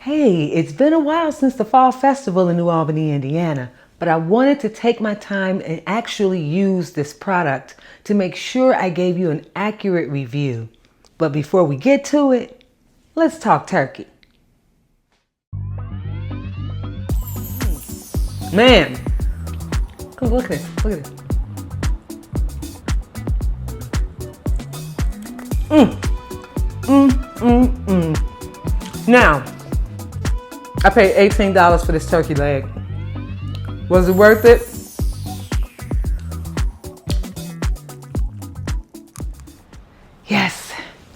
Hey, it's been a while since the Fall Festival in New Albany, Indiana, but I wanted to take my time and actually use this product to make sure I gave you an accurate review. But before we get to it, let's talk turkey. Man, come look at this, look at this. Now, I paid $18 for this turkey leg. Was it worth it?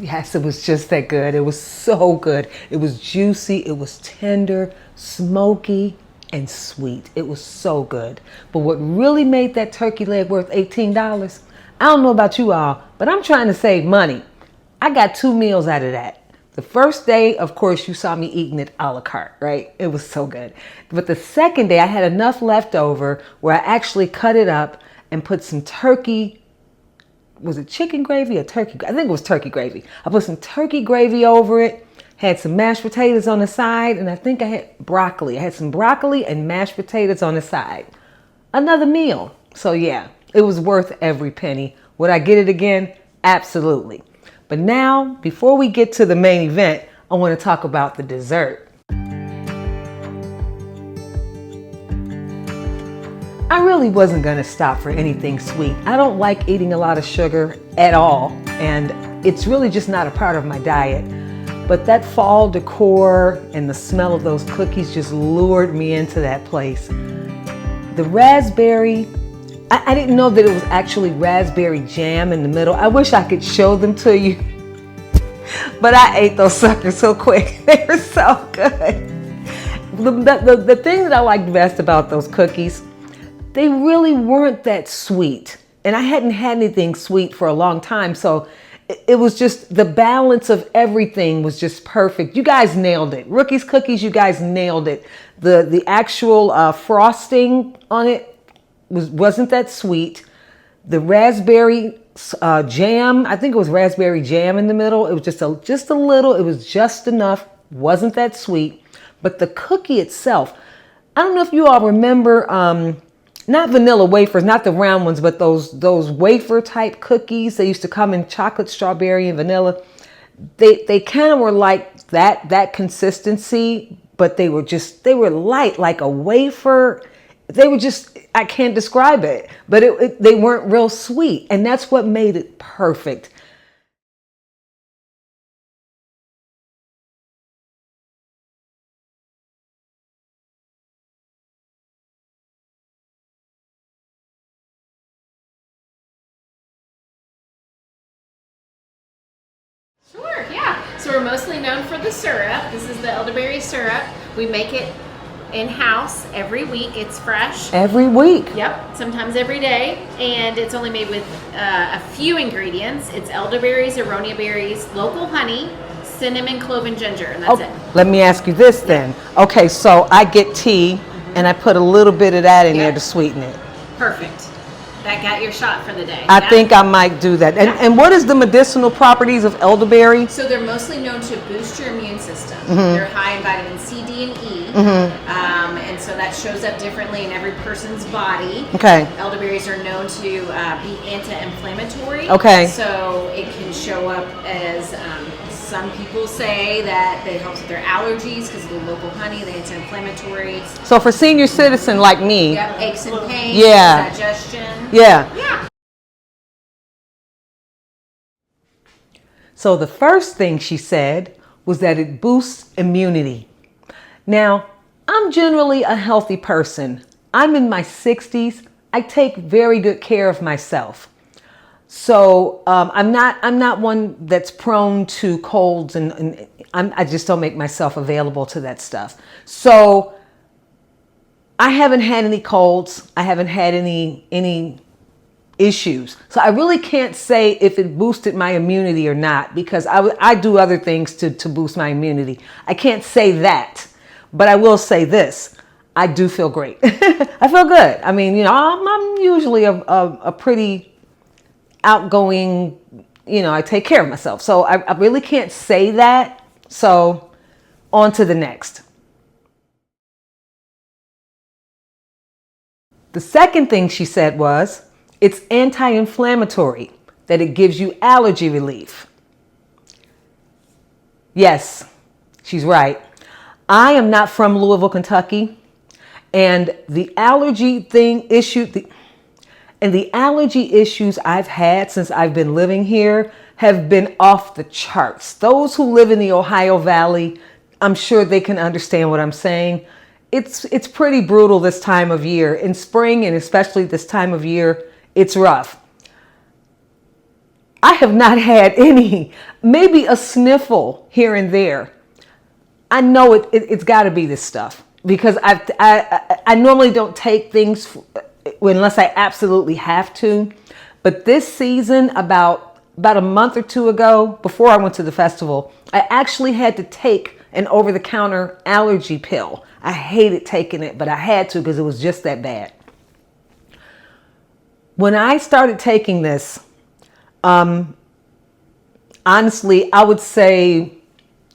Yes, it was just that good. It was so good. It was juicy, it was tender, smoky, and sweet. It was so good. But what really made that turkey leg worth $18, I don't know about you all, but I'm trying to save money. I got 2 meals out of that. The first day, of course, you saw me eating it a la carte, right? It was so good. But the second day, I had enough left over where I actually cut it up and put some turkey. Was it chicken gravy or turkey? I think it was turkey gravy. I put some turkey gravy over it, had some mashed potatoes on the side, and I think I had broccoli. I had some broccoli and mashed potatoes on the side. Another meal. So yeah, it was worth every penny. Would I get it again? Absolutely. But now, before we get to the main event, I want to talk about the dessert. I really wasn't going to stop for anything sweet. I don't like eating a lot of sugar at all, and it's really just not a part of my diet. But that fall decor and the smell of those cookies just lured me into that place. The raspberry, I didn't know that it was actually raspberry jam in the middle. I wish I could show them to you, but I ate those suckers so quick. They were so good. The thing that I liked best about those cookies, they really weren't that sweet. And I hadn't had anything sweet for a long time. So it was just the balance of everything was just perfect. You guys nailed it. Rookie's Cookies, you guys nailed it. The actual frosting on it wasn't that sweet. The raspberry jam, I think it was raspberry jam in the middle. It was just a little, it was just enough. Wasn't that sweet. But the cookie itself, I don't know if you all remember, not vanilla wafers, not the round ones, but those wafer type cookies. They used to come in chocolate, strawberry, and vanilla. They kind of were like that consistency, but they were light, like a wafer. They were just, I can't describe it, but they weren't real sweet. And that's what made it perfect. Sure, yeah. So we're mostly known for the syrup. This is the elderberry syrup. We make it in-house every week. It's fresh. Every week? Yep, sometimes every day. And it's only made with a few ingredients. It's elderberries, aronia berries, local honey, cinnamon, clove, and ginger, and that's it. Let me ask you this then. Okay, so I get tea and I put a little bit of that in there to sweeten it. Perfect. That got your shot for the day. I think I might do that. And what is the medicinal properties of elderberry? So they're mostly known to boost your immune system. They're high in vitamin C, D, and E. And so that shows up differently in every person's body. Okay. Elderberries are known to be anti-inflammatory. Okay. So it can show up as, some people say that it helps with their allergies because of the local honey, the anti-inflammatory. So for senior citizen like me. Yep, aches and pains, digestion. Yeah. So the first thing she said was that it boosts immunity. Now, I'm generally a healthy person. I'm in my 60s. I take very good care of myself. So I'm not one that's prone to colds, and I just don't make myself available to that stuff. So I haven't had any colds. I haven't had any issues. So I really can't say if it boosted my immunity or not, because I do other things to boost my immunity. I can't say that, but I will say this. I do feel great. I feel good. I mean, I'm usually a pretty outgoing, I take care of myself. So I really can't say that. So On to the next. The second thing she said was, it's anti-inflammatory, that it gives you allergy relief. Yes, she's right. I am not from Louisville, Kentucky, and the allergy issues I've had since I've been living here have been off the charts. Those who live in the Ohio Valley, I'm sure they can understand what I'm saying. It's pretty brutal this time of year. In spring, and especially this time of year, it's rough. I have not had any, maybe a sniffle here and there. I know it's got to be this stuff, because I normally don't take things unless I absolutely have to. But this season, about a month or two ago, before I went to the festival, I actually had to take an over-the-counter allergy pill. I hated taking it, but I had to because it was just that bad. When I started taking this, honestly, I would say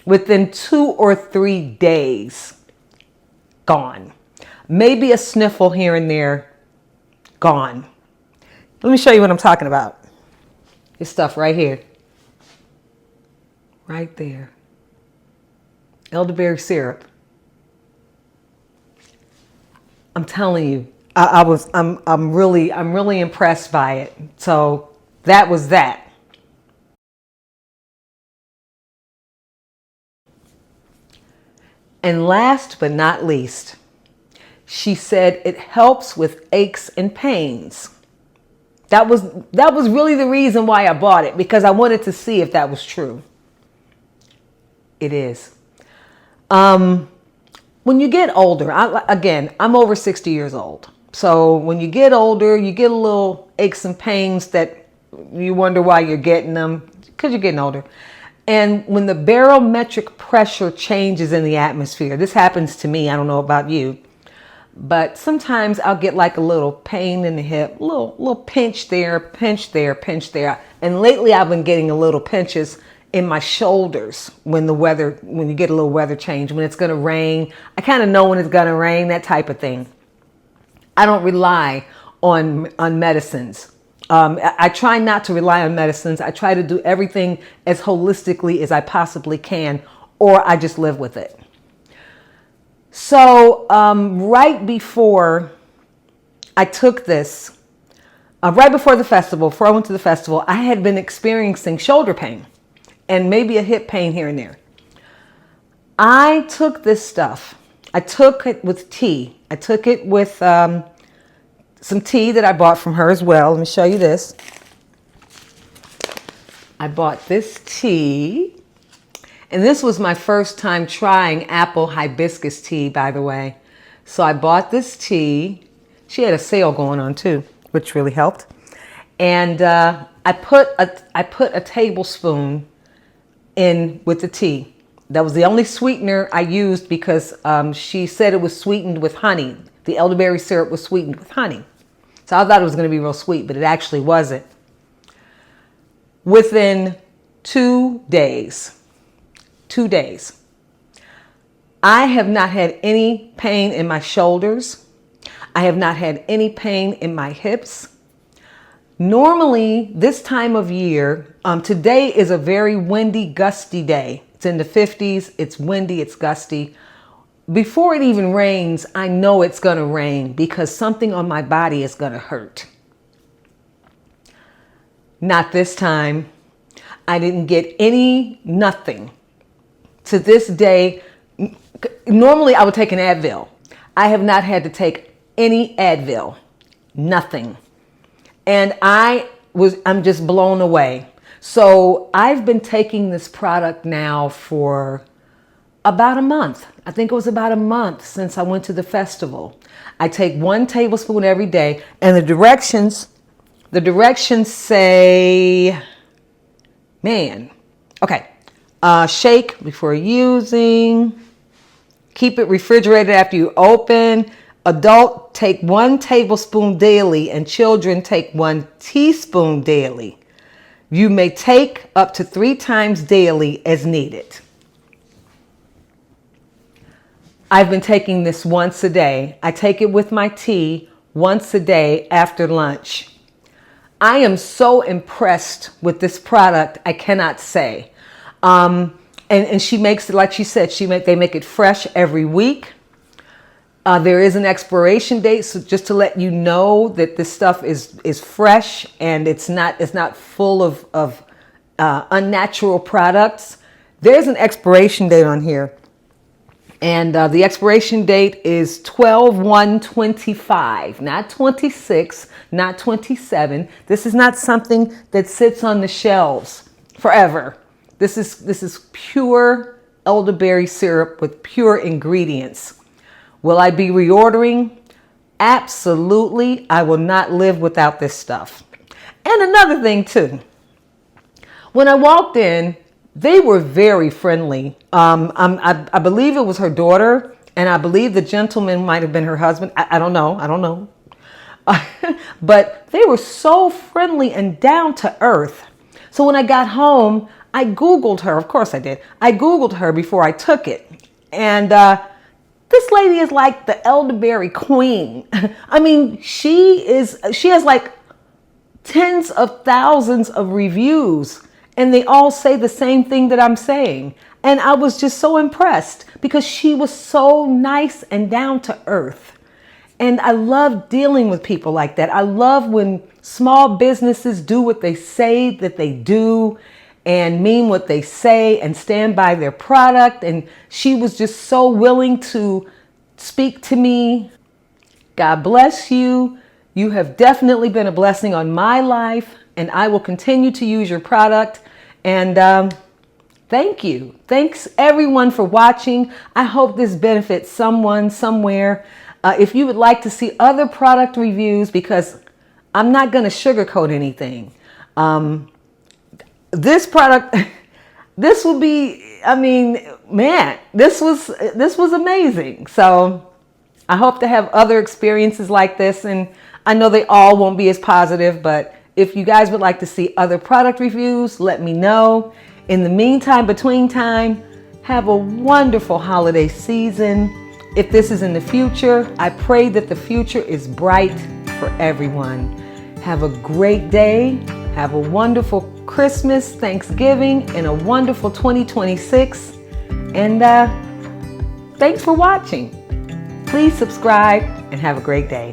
within 2 or 3 days, gone. Maybe a sniffle here and there, gone. Let me show you what I'm talking about. This stuff right here. Right there. Elderberry syrup. I'm telling you, I'm really impressed by it. So that was that. And last but not least, she said it helps with aches and pains. That was really the reason why I bought it, because I wanted to see if that was true. It is. When you get older, I'm over 60 years old. So when you get older, you get a little aches and pains that you wonder why you're getting them, because you're getting older. And when the barometric pressure changes in the atmosphere, this happens to me, I don't know about you, but sometimes I'll get like a little pain in the hip, little pinch there, pinch there, pinch there. And lately I've been getting a little pinches in my shoulders when you get a little weather change, when it's going to rain. I kind of know when it's going to rain, that type of thing. I don't rely on medicines. I try not to rely on medicines. I try to do everything as holistically as I possibly can, or I just live with it. So right before I took this, right before the festival, before I went to the festival, I had been experiencing shoulder pain and maybe a hip pain here and there. I took this stuff. I took it with tea. I took it with some tea that I bought from her as well. Let me show you this. I bought this tea. And this was my first time trying apple hibiscus tea, by the way. So I bought this tea. She had a sale going on too, which really helped. And I put a tablespoon in with the tea. That was the only sweetener I used, because she said it was sweetened with honey. The elderberry syrup was sweetened with honey. So I thought it was going to be real sweet, but it actually wasn't. Within 2 days, I have not had any pain in my shoulders. I have not had any pain in my hips. Normally, this time of year, today is a very windy, gusty day. It's in the 50s. It's windy. It's gusty. Before it even rains, I know it's going to rain, because something on my body is going to hurt. Not this time. I didn't get nothing. To this day, normally I would take an Advil. I have not had to take any Advil. Nothing. And I'm just blown away. So I've been taking this product now for about a month. I think it was about a month since I went to the festival. I take 1 tablespoon every day, and the directions say, okay. Shake before using. Keep it refrigerated after you open. Adult, take 1 tablespoon daily, and children take 1 teaspoon daily. You may take up to 3 times daily as needed. I've been taking this once a day. I take it with my tea once a day after lunch. I am so impressed with this product, I cannot say. And she makes it, like she said, they make it fresh every week. There is an expiration date, so just to let you know that this stuff is fresh and it's not full of unnatural products. There's an expiration date on here, and the expiration date is 12/1/25, not 26, not 27. This is not something that sits on the shelves forever. This is pure elderberry syrup with pure ingredients. Will I be reordering? Absolutely. I will not live without this stuff. And another thing too, when I walked in, they were very friendly. I believe it was her daughter, and I believe the gentleman might have been her husband. I don't know. But they were so friendly and down to earth. So when I got home, I Googled her. Of course I did. I Googled her before I took it. And this lady is like the elderberry queen. I mean, she has like tens of thousands of reviews, and they all say the same thing that I'm saying. And I was just so impressed because she was so nice and down to earth. And I love dealing with people like that. I love when small businesses do what they say that they do and mean what they say and stand by their product. And she was just so willing to speak to me. God bless you. You have definitely been a blessing on my life, and I will continue to use your product. And thank you. Thanks everyone for watching. I hope this benefits someone somewhere. If you would like to see other product reviews, because I'm not going to sugarcoat anything. This product, this will be, I mean, man, this was amazing. So I hope to have other experiences like this, and I know they all won't be as positive, but if you guys would like to see other product reviews, let me know. In the meantime, between time, have a wonderful holiday season. If this is in the future, I pray that the future is bright for everyone. Have a great day. Have a wonderful Christmas, Thanksgiving, and a wonderful 2026. And thanks for watching. Please subscribe and have a great day.